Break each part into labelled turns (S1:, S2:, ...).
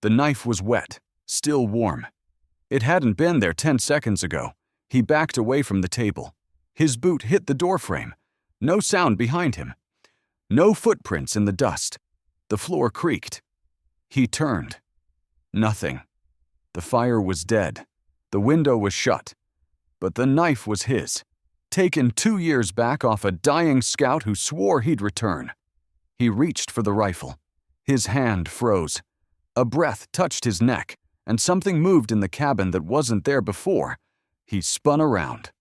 S1: The knife was wet, still warm. It hadn't been there 10 seconds ago. He backed away from the table. His boot hit the doorframe. No sound behind him. No footprints in the dust. The floor creaked. He turned. Nothing. The fire was dead. The window was shut. But the knife was his, taken 2 years back off a dying scout who swore he'd return. He reached for the rifle. His hand froze. A breath touched his neck, and something moved in the cabin that wasn't there before. He spun around.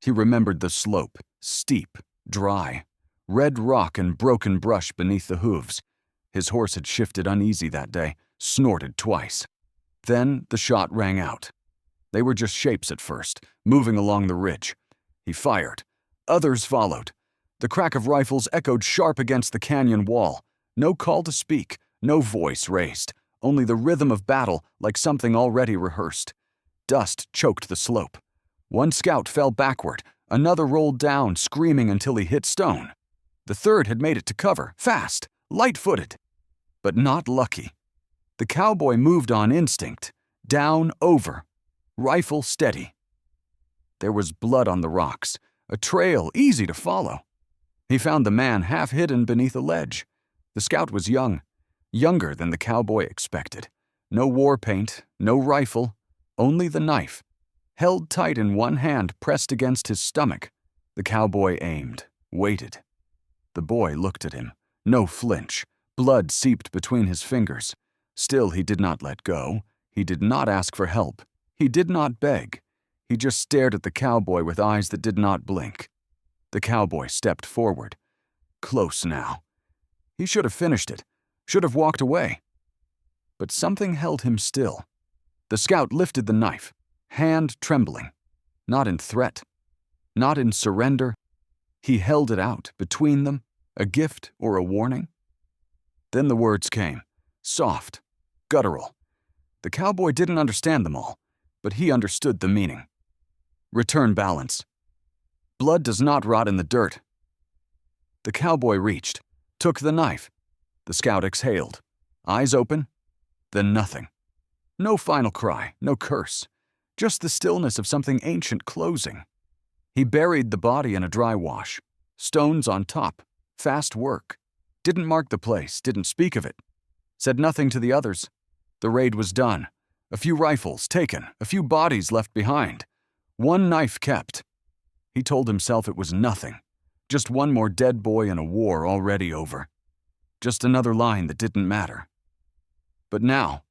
S1: He remembered the slope, steep, dry, red rock and broken brush beneath the hooves. His horse had shifted uneasy that day, snorted twice. Then the shot rang out. They were just shapes at first, moving along the ridge. He fired. Others followed. The crack of rifles echoed sharp against the canyon wall. No call to speak, no voice raised, only the rhythm of battle like something already rehearsed. Dust choked the slope. One scout fell backward, another rolled down, screaming until he hit stone. The third had made it to cover, fast, light-footed. But not lucky. The cowboy moved on instinct, down, over, rifle steady. There was blood on the rocks, a trail easy to follow. He found the man half hidden beneath a ledge. The scout was young, younger than the cowboy expected. No war paint, no rifle, only the knife. Held tight in one hand pressed against his stomach. The cowboy aimed, waited. The boy looked at him, no flinch. Blood seeped between his fingers. Still he did not let go. He did not ask for help. He did not beg. He just stared at the cowboy with eyes that did not blink. The cowboy stepped forward. Close now. He should have finished it, should have walked away. But something held him still. The scout lifted the knife, hand trembling. Not in threat, not in surrender. He held it out between them, a gift or a warning. Then the words came, soft, guttural. The cowboy didn't understand them all, but he understood the meaning. Return balance. Blood does not rot in the dirt. The cowboy reached, took the knife. The scout exhaled, eyes open, then nothing. No final cry, no curse, just the stillness of something ancient closing. He buried the body in a dry wash, stones on top, fast work. Didn't mark the place, didn't speak of it. Said nothing to the others. The raid was done. A few rifles taken, a few bodies left behind. One knife kept. He told himself it was nothing. Just one more dead boy in a war already over. Just another line that didn't matter. But now,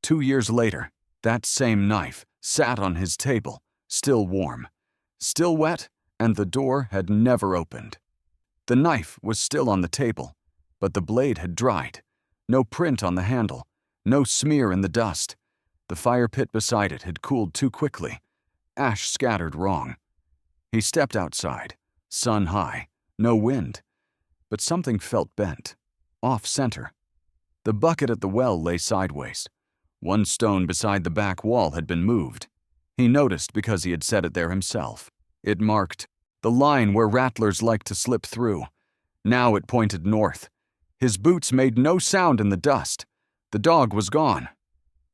S1: 2 years later, that same knife sat on his table, still warm, still wet, and the door had never opened. The knife was still on the table, but the blade had dried. No print on the handle, no smear in the dust. The fire pit beside it had cooled too quickly. Ash scattered wrong. He stepped outside, sun high, no wind. But something felt bent, off-center. The bucket at the well lay sideways. One stone beside the back wall had been moved. He noticed because he had set it there himself. It marked the line where rattlers like to slip through. Now it pointed north. His boots made no sound in the dust. The dog was gone.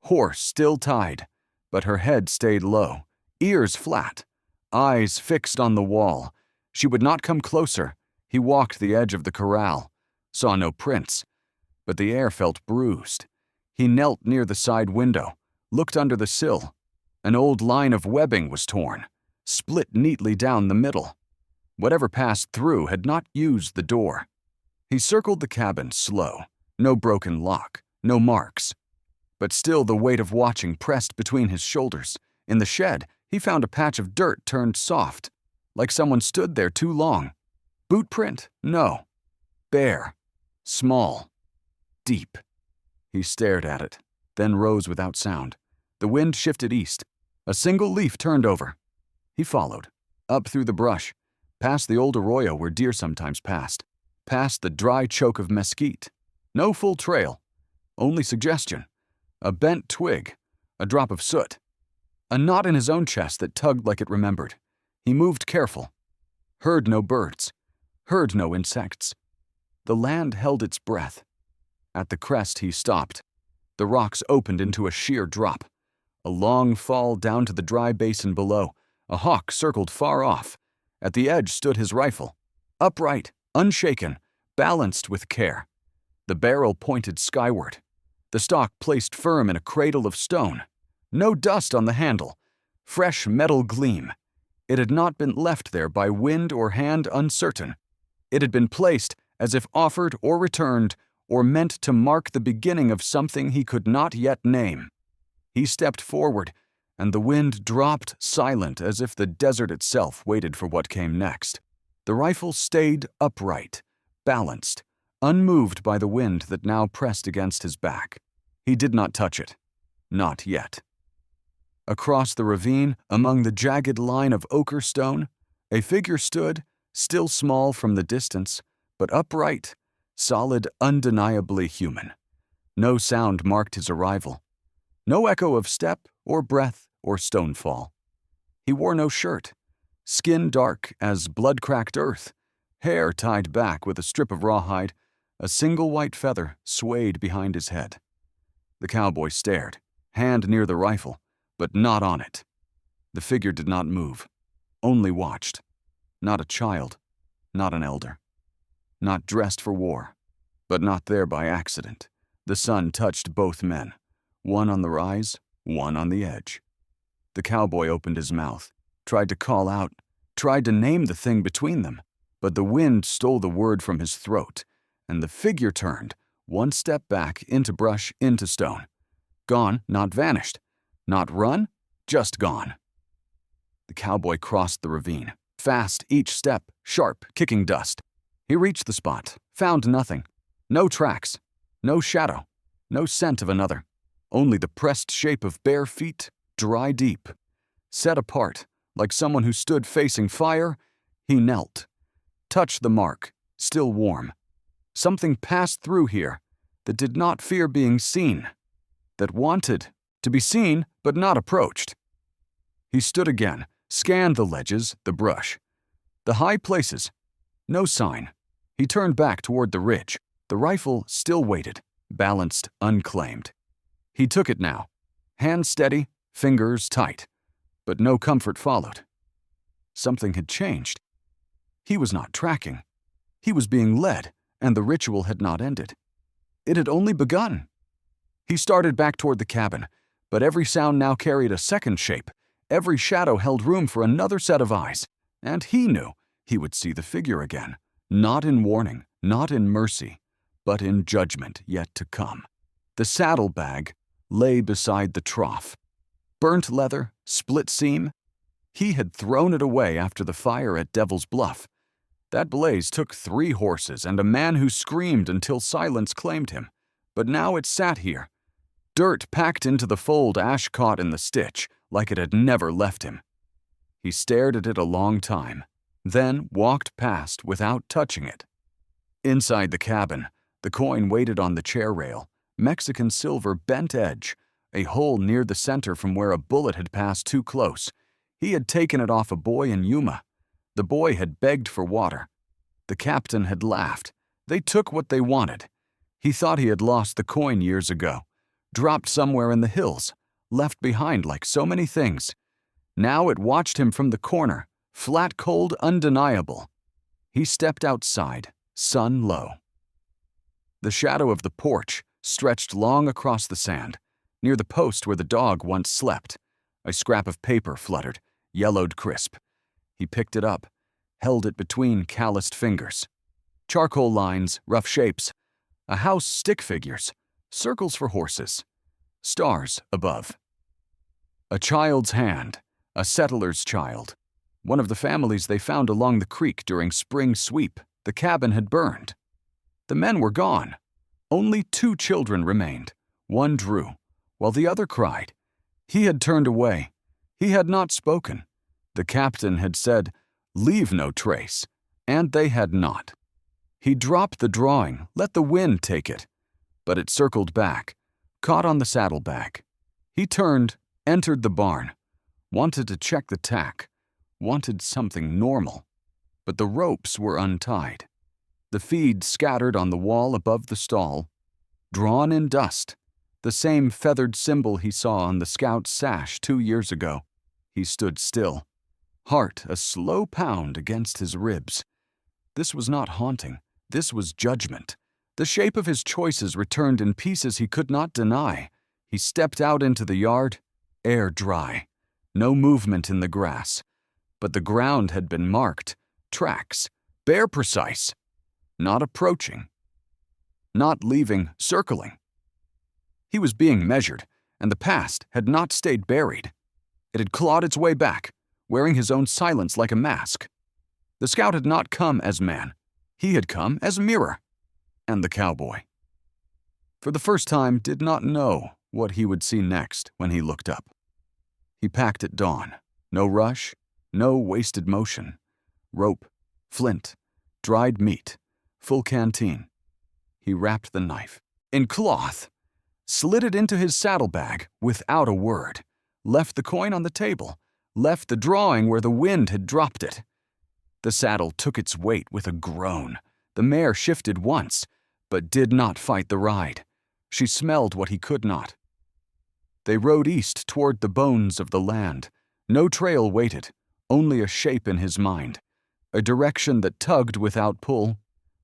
S1: Horse still tied, but her head stayed low, ears flat, eyes fixed on the wall. She would not come closer. He walked the edge of the corral, saw no prints, but the air felt bruised. He knelt near the side window, looked under the sill. An old line of webbing was torn, split neatly down the middle. Whatever passed through had not used the door. He circled the cabin slow, no broken lock, no marks. But still the weight of watching pressed between his shoulders. In the shed, he found a patch of dirt turned soft, like someone stood there too long. Boot print? No. Bare. Small. Deep. He stared at it, then rose without sound. The wind shifted east. A single leaf turned over. He followed, up through the brush, past the old arroyo where deer sometimes passed, past the dry choke of mesquite. No full trail, only suggestion. A bent twig, a drop of soot. A knot in his own chest that tugged like it remembered. He moved careful. Heard no birds. Heard no insects. The land held its breath. At the crest he stopped. The rocks opened into a sheer drop. A long fall down to the dry basin below. A hawk circled far off. At the edge stood his rifle, upright, unshaken, balanced with care. The barrel pointed skyward. The stock placed firm in a cradle of stone. No dust on the handle. Fresh metal gleam. It had not been left there by wind or hand uncertain. It had been placed as if offered or returned or meant to mark the beginning of something he could not yet name. He stepped forward, and the wind dropped silent as if the desert itself waited for what came next. The rifle stayed upright, balanced, unmoved by the wind that now pressed against his back. He did not touch it. Not yet. Across the ravine, among the jagged line of ochre stone, a figure stood, still small from the distance, but upright, solid, undeniably human. No sound marked his arrival. No echo of step or breath or stonefall. He wore no shirt, skin dark as blood-cracked earth, hair tied back with a strip of rawhide, a single white feather swayed behind his head. The cowboy stared, hand near the rifle, but not on it. The figure did not move, only watched. Not a child, not an elder. Not dressed for war, but not there by accident. The sun touched both men, one on the rise, one on the edge. The cowboy opened his mouth, tried to call out, tried to name the thing between them, but the wind stole the word from his throat, and the figure turned, one step back, into brush, into stone. Gone, not vanished. Not run, just gone. The cowboy crossed the ravine, fast each step, sharp, kicking dust. He reached the spot, found nothing. No tracks, no shadow, no scent of another. Only the pressed shape of bare feet, dry deep. Set apart, like someone who stood facing fire, he knelt. Touched the mark, still warm. Something passed through here that did not fear being seen, that wanted to be seen but not approached. He stood again, scanned the ledges, the brush, the high places. No sign. He turned back toward the ridge. The rifle still waited, balanced, unclaimed. He took it now, hands steady, fingers tight, but no comfort followed. Something had changed. He was not tracking. He was being led, and the ritual had not ended. It had only begun. He started back toward the cabin, but every sound now carried a second shape. Every shadow held room for another set of eyes, and he knew he would see the figure again, not in warning, not in mercy, but in judgment yet to come. The saddlebag lay beside the trough. Burnt leather, split seam. He had thrown it away after the fire at Devil's Bluff. That blaze took 3 horses and a man who screamed until silence claimed him. But now it sat here, dirt packed into the fold, ash caught in the stitch, like it had never left him. He stared at it a long time, then walked past without touching it. Inside the cabin, the coin waited on the chair rail, Mexican silver bent edge, a hole near the center from where a bullet had passed too close. He had taken it off a boy in Yuma. The boy had begged for water. The captain had laughed. They took what they wanted. He thought he had lost the coin years ago, dropped somewhere in the hills, left behind like so many things. Now it watched him from the corner, flat cold, undeniable. He stepped outside, sun low. The shadow of the porch stretched long across the sand, near the post where the dog once slept. A scrap of paper fluttered, yellowed crisp. He picked it up, held it between calloused fingers. Charcoal lines, rough shapes. A house, stick figures, circles for horses. Stars above. A child's hand, a settler's child. One of the families they found along the creek during spring sweep. The cabin had burned. The men were gone. Only 2 children remained. One drew, while the other cried. He had turned away. He had not spoken. The captain had said, "Leave no trace," and they had not. He dropped the drawing, let the wind take it. But it circled back, caught on the saddlebag. He turned, entered the barn, wanted to check the tack, wanted something normal. But the ropes were untied. The feed scattered on the wall above the stall, drawn in dust. the same feathered symbol he saw on the scout's sash 2 years ago. He stood still, heart a slow pound against his ribs. This was not haunting, this was judgment. The shape of his choices returned in pieces he could not deny. He stepped out into the yard, air dry, no movement in the grass. But the ground had been marked, tracks, bare precise, not approaching, not leaving, circling. He was being measured, and the past had not stayed buried. It had clawed its way back, wearing his own silence like a mask. The scout had not come as man. He had come as mirror. And the cowboy, for the first time, did not know what he would see next when he looked up. He packed at dawn. No rush, no wasted motion. Rope, flint, dried meat, full canteen. He wrapped the knife in cloth, slid it into his saddlebag without a word, left the coin on the table, left the drawing where the wind had dropped it. The saddle took its weight with a groan. The mare shifted once, but did not fight the ride. She smelled what he could not. They rode east toward the bones of the land. No trail waited, only a shape in his mind, a direction that tugged without pull.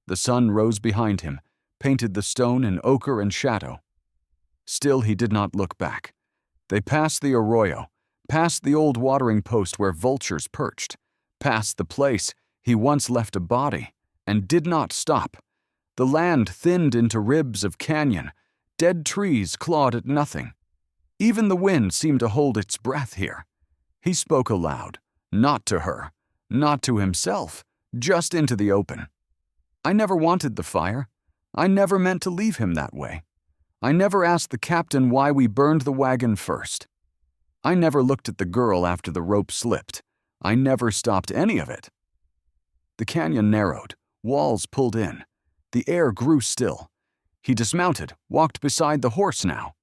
S1: The sun rose behind him, painted the stone in ochre and shadow. Still he did not look back. They passed the arroyo, past the old watering post where vultures perched, past the place he once left a body, and did not stop. The land thinned into ribs of canyon. Dead trees clawed at nothing. Even the wind seemed to hold its breath here. He spoke aloud, not to her, not to himself, just into the open. I never wanted the fire. I never meant to leave him that way. I never asked the captain why we burned the wagon first. I never looked at the girl after the rope slipped. I never stopped any of it. The canyon narrowed. Walls pulled in. The air grew still. He dismounted, walked beside the horse now.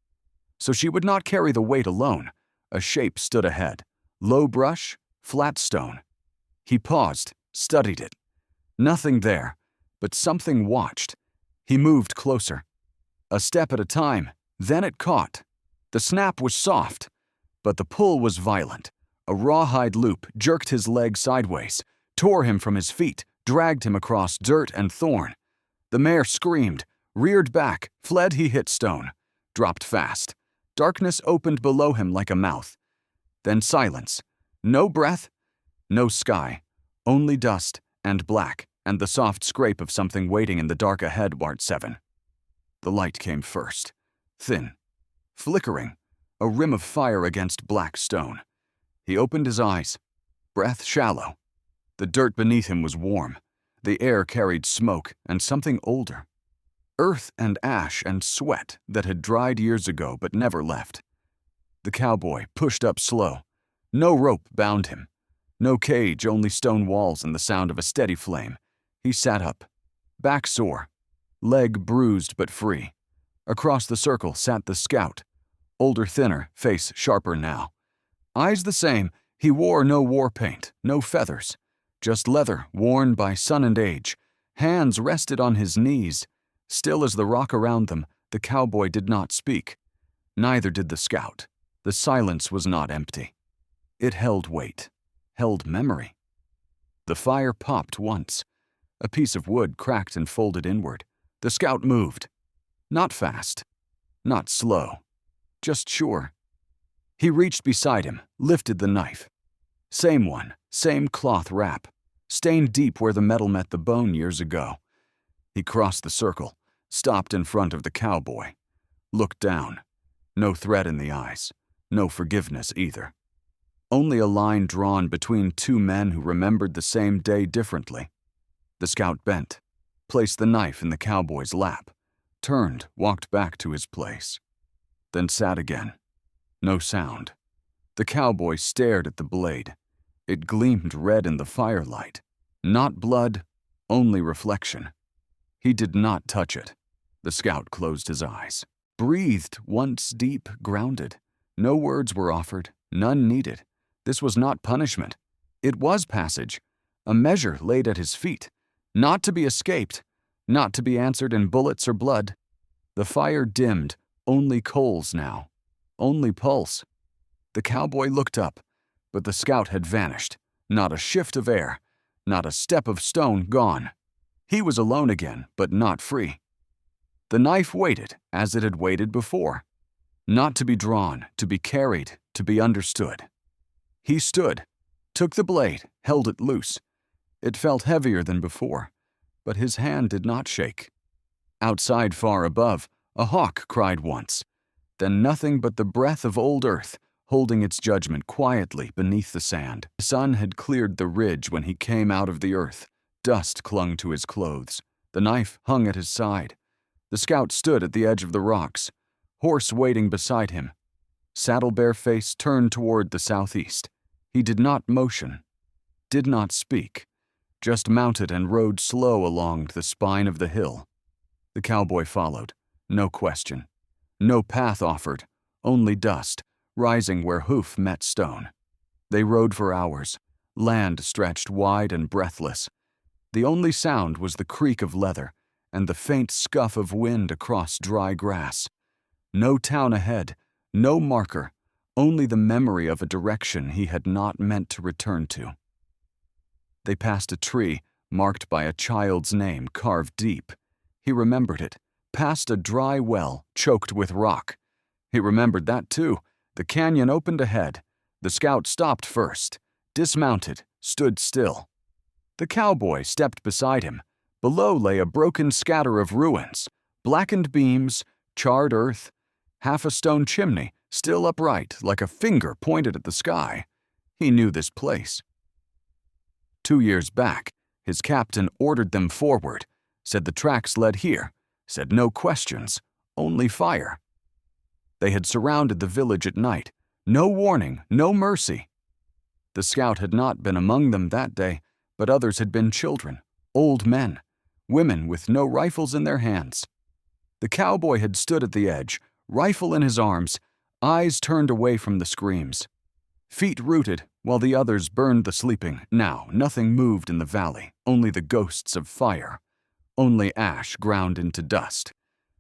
S1: So she would not carry the weight alone. A shape stood ahead. Low brush, flat stone. He paused, studied it. Nothing there, but something watched. He moved closer. A step at a time, then it caught. The snap was soft, but the pull was violent. A rawhide loop jerked his leg sideways, tore him from his feet, dragged him across dirt and thorn. The mare screamed, reared back, fled. He hit stone, dropped fast. Darkness opened below him like a mouth. Then silence. No breath, no sky, only dust and black and the soft scrape of something waiting in the dark ahead. Wart 7. The light came first, thin, flickering, a rim of fire against black stone. He opened his eyes, breath shallow. The dirt beneath him was warm. The air carried smoke and something older. Earth and ash and sweat that had dried years ago but never left. The cowboy pushed up slow. No rope bound him. No cage, only stone walls and the sound of a steady flame. He sat up, back sore, leg bruised but free. Across the circle sat the scout, older, thinner, face sharper now. Eyes the same, he wore no war paint, no feathers. Just leather worn by sun and age. Hands rested on his knees. Still as the rock around them, the cowboy did not speak. Neither did the scout. The silence was not empty. It held weight, held memory. The fire popped once. A piece of wood cracked and folded inward. The scout moved. Not fast, not slow, just sure. He reached beside him, lifted the knife. Same one, same cloth wrap. Stained deep where the metal met the bone years ago. He crossed the circle, stopped in front of the cowboy, looked down. No threat in the eyes, no forgiveness either. Only a line drawn between two men who remembered the same day differently. The scout bent, placed the knife in the cowboy's lap, turned, walked back to his place, then sat again. No sound. The cowboy stared at the blade. It gleamed red in the firelight. Not blood, only reflection. He did not touch it. The scout closed his eyes, breathed once deep, grounded. No words were offered, none needed. This was not punishment. It was passage, a measure laid at his feet, not to be escaped, not to be answered in bullets or blood. The fire dimmed, Only coals now. Only pulse. The cowboy looked up, but the scout had vanished. Not a shift of air, not a step of stone gone. He was alone again, but not free. The knife waited as it had waited before. Not to be drawn, to be carried, to be understood. He stood, took the blade, held it loose. It felt heavier than before, but his hand did not shake. Outside far above, a hawk cried once, then nothing but the breath of old earth, holding its judgment quietly beneath the sand. The sun had cleared the ridge when he came out of the earth. Dust clung to his clothes. The knife hung at his side. The scout stood at the edge of the rocks, horse waiting beside him. Saddle-bare face turned toward the southeast. He did not motion, did not speak, just mounted and rode slow along the spine of the hill. The cowboy followed, no question. No path offered, only dust, rising where hoof met stone. They rode for hours. Land stretched wide and breathless. The only sound was the creak of leather and the faint scuff of wind across dry grass. No town ahead, no marker, only the memory of a direction he had not meant to return to. They passed a tree marked by a child's name carved deep. He remembered it. Past a dry well choked with rock. He remembered that too. The canyon opened ahead. The scout stopped first, dismounted, stood still. The cowboy stepped beside him. Below lay a broken scatter of ruins, blackened beams, charred earth, half a stone chimney, still upright like a finger pointed at the sky. He knew this place. 2 years back, his captain ordered them forward, said the tracks led here, said no questions, only fire. They had surrounded the village at night. No warning, no mercy. The scout had not been among them that day, but others had been children, old men, women with no rifles in their hands. The cowboy had stood at the edge, rifle in his arms, eyes turned away from the screams. Feet rooted, while the others burned the sleeping. Now nothing moved in the valley, only the ghosts of fire. Only ash ground into dust.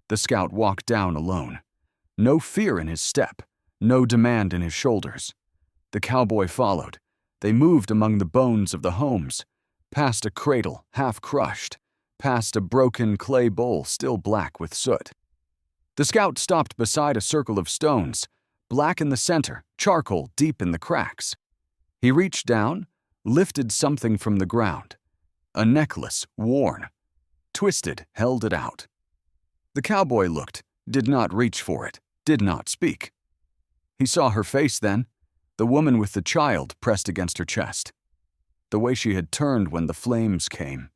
S1: The scout walked down alone. No fear in his step, no demand in his shoulders. The cowboy followed. They moved among the bones of the homes, past a cradle half crushed, past a broken clay bowl still black with soot. The scout stopped beside a circle of stones, black in the center, charcoal deep in the cracks. He reached down, lifted something from the ground. A necklace, worn. Twisted, held it out. The cowboy looked, did not reach for it, did not speak. He saw her face then, the woman with the child pressed against her chest. The way she had turned when the flames came.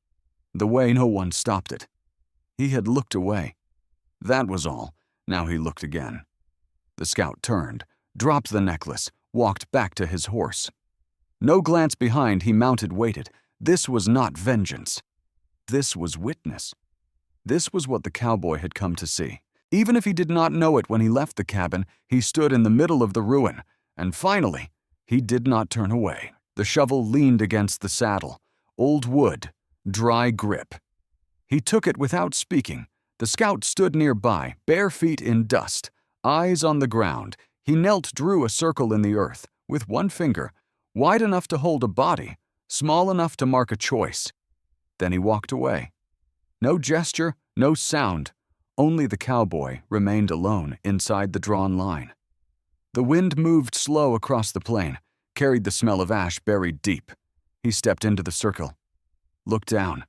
S1: The way no one stopped it. He had looked away. That was all. Now he looked again. The scout turned, dropped the necklace, walked back to his horse. No glance behind, he mounted, waited. This was not vengeance. This was witness. This was what the cowboy had come to see. Even if he did not know it when he left the cabin, he stood in the middle of the ruin, and finally, he did not turn away. The shovel leaned against the saddle. Old wood, dry grip. He took it without speaking. The scout stood nearby, bare feet in dust, eyes on the ground. He knelt, drew a circle in the earth, with one finger, wide enough to hold a body, small enough to mark a choice. Then he walked away. No gesture, no sound. Only the cowboy remained alone inside the drawn line. The wind moved slow across the plain, carried the smell of ash buried deep. He stepped into the circle, looked down.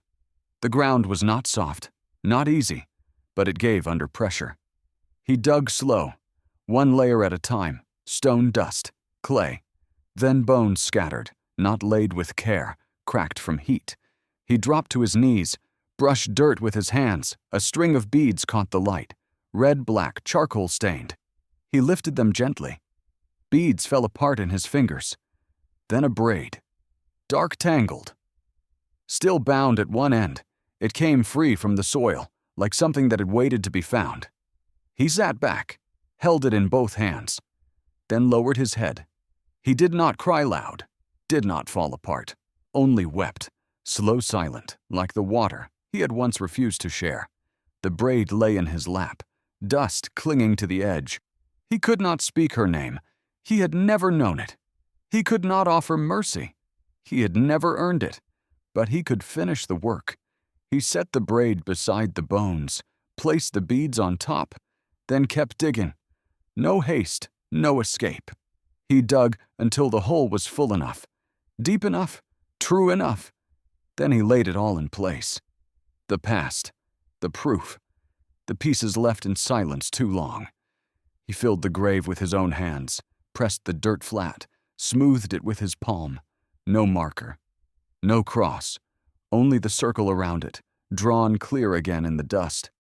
S1: The ground was not soft, not easy, but it gave under pressure. He dug slow, one layer at a time, stone dust, clay, then bones scattered, not laid with care, cracked from heat. He dropped to his knees, brushed dirt with his hands. A string of beads caught the light, red-black, charcoal-stained. He lifted them gently. Beads fell apart in his fingers. Then a braid, dark tangled. Still bound at one end, it came free from the soil, like something that had waited to be found. He sat back, held it in both hands, then lowered his head. He did not cry loud, did not fall apart, only wept, slow silent, like the water he had once refused to share. The braid lay in his lap, dust clinging to the edge. He could not speak her name. He had never known it. He could not offer mercy. He had never earned it. But he could finish the work. He set the braid beside the bones, placed the beads on top, then kept digging. No haste, no escape. He dug until the hole was full enough, deep enough, true enough. Then he laid it all in place. The past, the proof, the pieces left in silence too long. He filled the grave with his own hands, pressed the dirt flat, smoothed it with his palm. No marker, no cross, only the circle around it, drawn clear again in the dust.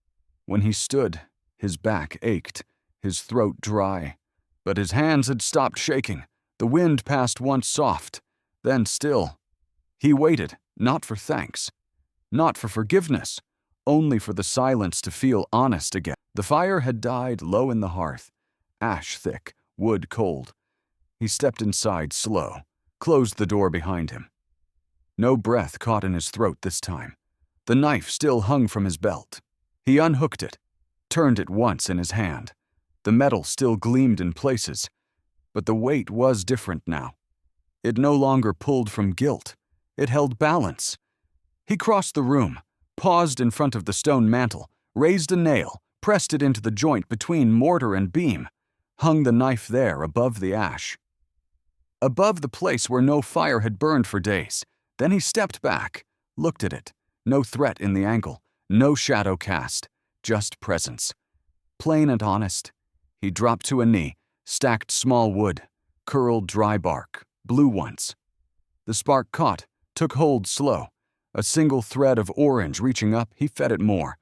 S1: When he stood, his back ached, his throat dry, but his hands had stopped shaking. The wind passed once soft, then still. He waited, not for thanks, not for forgiveness, only for the silence to feel honest again. The fire had died low in the hearth, ash thick, wood cold. He stepped inside slow, closed the door behind him. No breath caught in his throat this time. The knife still hung from his belt. He unhooked it, turned it once in his hand. The metal still gleamed in places, but the weight was different now. It no longer pulled from guilt. It held balance. He crossed the room, paused in front of the stone mantel, raised a nail, pressed it into the joint between mortar and beam, hung the knife there above the ash. Above the place where no fire had burned for days. Then he stepped back, looked at it. No threat in the angle, no shadow cast, just presence. Plain and honest. He dropped to a knee, stacked small wood, curled dry bark, blue ones. The spark caught, took hold slow. A single thread of orange reaching up, he fed it more.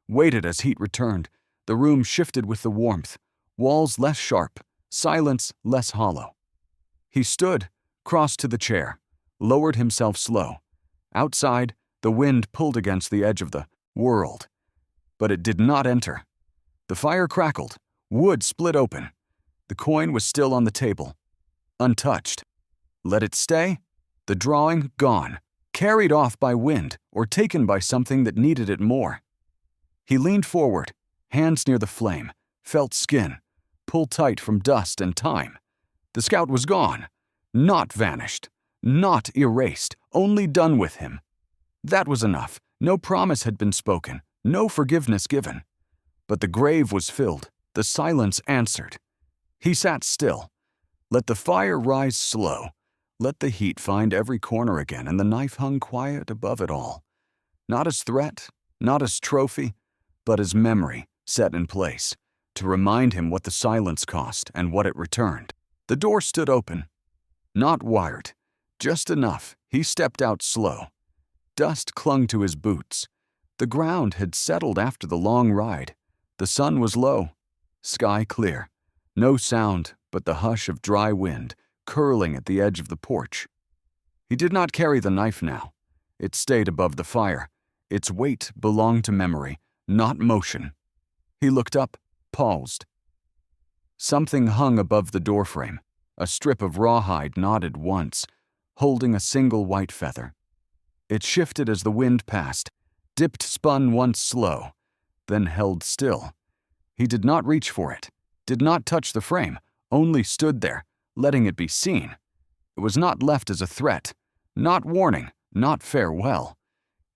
S1: Waited as heat returned. The room shifted with the warmth. Walls less sharp, silence less hollow. He stood, crossed to the chair, lowered himself slow. Outside, the wind pulled against the edge of the world. But it did not enter. The fire crackled. Wood split open. The coin was still on the table, untouched. Let it stay? The drawing gone, carried off by wind or taken by something that needed it more. He leaned forward, hands near the flame, felt skin, pulled tight from dust and time. The scout was gone, not vanished, not erased, only done with him. That was enough. No promise had been spoken, no forgiveness given. But the grave was filled, the silence answered. He sat still. Let the fire rise slow. Let the heat find every corner again, and the knife hung quiet above it all. Not as threat, not as trophy, but as memory set in place, to remind him what the silence cost and what it returned. The door stood open. Not wired, just enough. He stepped out slow. Dust clung to his boots. The ground had settled after the long ride. The sun was low, sky clear. No sound but the hush of dry wind curling at the edge of the porch. He did not carry the knife now. It stayed above the fire. Its weight belonged to memory, not motion. He looked up, paused. Something hung above the doorframe. A strip of rawhide nodded once, holding a single white feather. It shifted as the wind passed, dipped, spun once slow, then held still. He did not reach for it, did not touch the frame, only stood there, letting it be seen. It was not left as a threat, not warning, not farewell.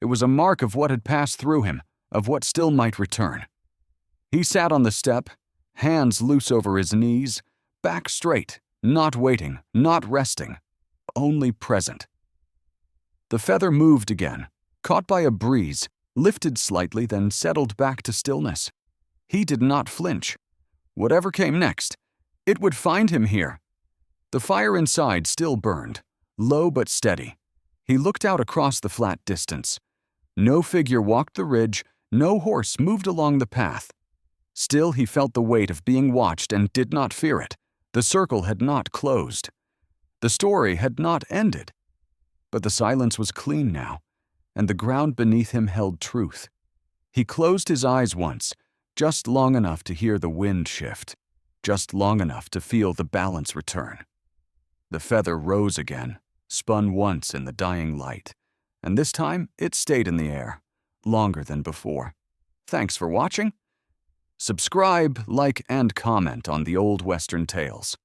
S1: It was a mark of what had passed through him, of what still might return. He sat on the step, hands loose over his knees, back straight, not waiting, not resting, only present. The feather moved again, caught by a breeze, lifted slightly, then settled back to stillness. He did not flinch. Whatever came next, it would find him here. The fire inside still burned, low but steady. He looked out across the flat distance. No figure walked the ridge, no horse moved along the path. Still he felt the weight of being watched and did not fear it. The circle had not closed. The story had not ended. But the silence was clean now, and the ground beneath him held truth. He closed his eyes once, just long enough to hear the wind shift, just long enough to feel the balance return. The feather rose again, spun once in the dying light, and this time it stayed in the air, longer than before. Thanks for watching. Subscribe, like, and comment on the Old Western Tales.